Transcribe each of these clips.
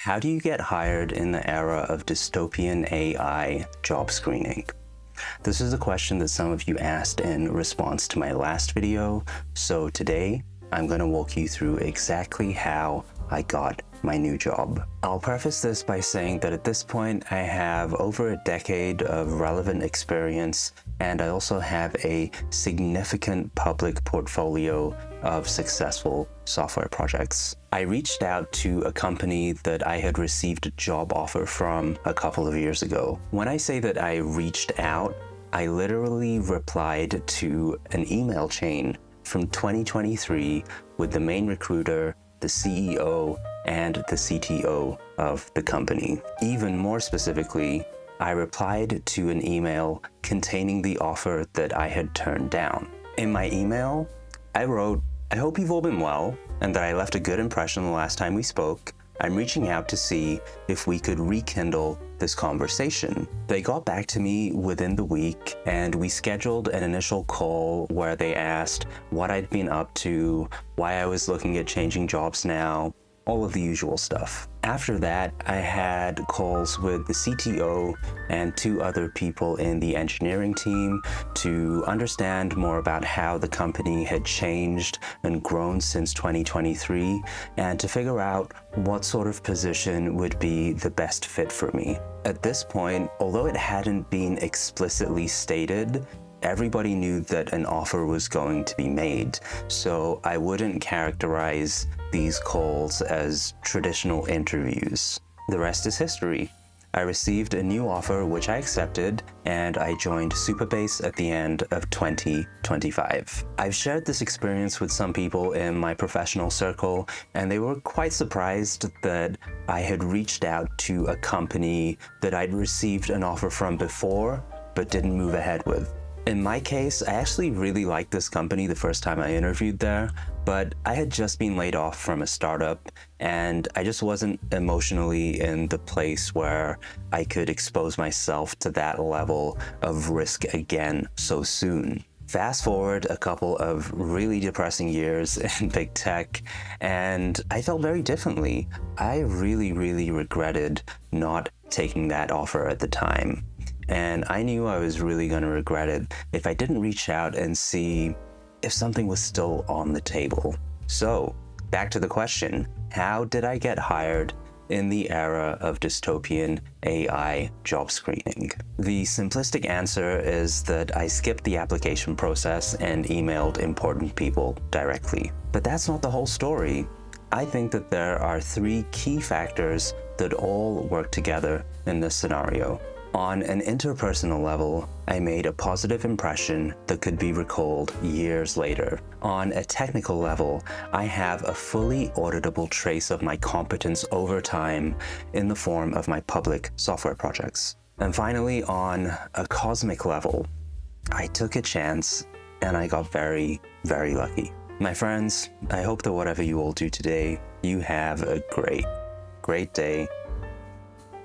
How do you get hired in the era of dystopian AI job screening? This is a question that some of you asked in response to my last video, so today I'm going to walk you through exactly how I got my new job. I'll preface this by saying that at this point I have over a decade of relevant experience, and I also have a significant public portfolio of successful software projects. I reached out to a company that I had received a job offer from a couple of years ago. When I say that I reached out, I literally replied to an email chain from 2023 with the main recruiter, the CEO, and the CTO of the company. Even more specifically, I replied to an email containing the offer that I had turned down. In my email, I wrote, "I hope you've all been well and that I left a good impression the last time we spoke. I'm reaching out to see if we could rekindle this conversation." They got back to me within the week and we scheduled an initial call where they asked what I'd been up to, why I was looking at changing jobs now, all of the usual stuff. After that, I had calls with the CTO and two other people in the engineering team to understand more about how the company had changed and grown since 2023 and to figure out what sort of position would be the best fit for me. At this point, although it hadn't been explicitly stated, everybody knew that an offer was going to be made, so I wouldn't characterize these calls as traditional interviews. The rest is history. I received a new offer which I accepted, and I joined Supabase at the end of 2025. I've shared this experience with some people in my professional circle, and they were quite surprised that I had reached out to a company that I'd received an offer from before, but didn't move ahead with. In my case, I actually really liked this company the first time I interviewed there, but I had just been laid off from a startup and I just wasn't emotionally in the place where I could expose myself to that level of risk again so soon. Fast forward a couple of really depressing years in big tech, and I felt very differently. I really regretted not taking that offer at the time. And I knew I was really going to regret it if I didn't reach out and see if something was still on the table. So, back to the question, how did I get hired in the era of dystopian AI job screening? The simplistic answer is that I skipped the application process and emailed important people directly. But that's not the whole story. I think that there are three key factors that all work together in this scenario. On an interpersonal level, I made a positive impression that could be recalled years later. On a technical level, I have a fully auditable trace of my competence over time in the form of my public software projects. And finally, on a cosmic level, I took a chance and I got very lucky. My friends, I hope that whatever you all do today, you have a great day.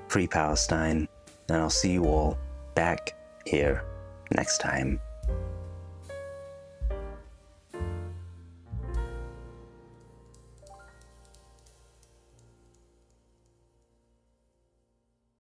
Free Palestine. And I'll see you all back here next time.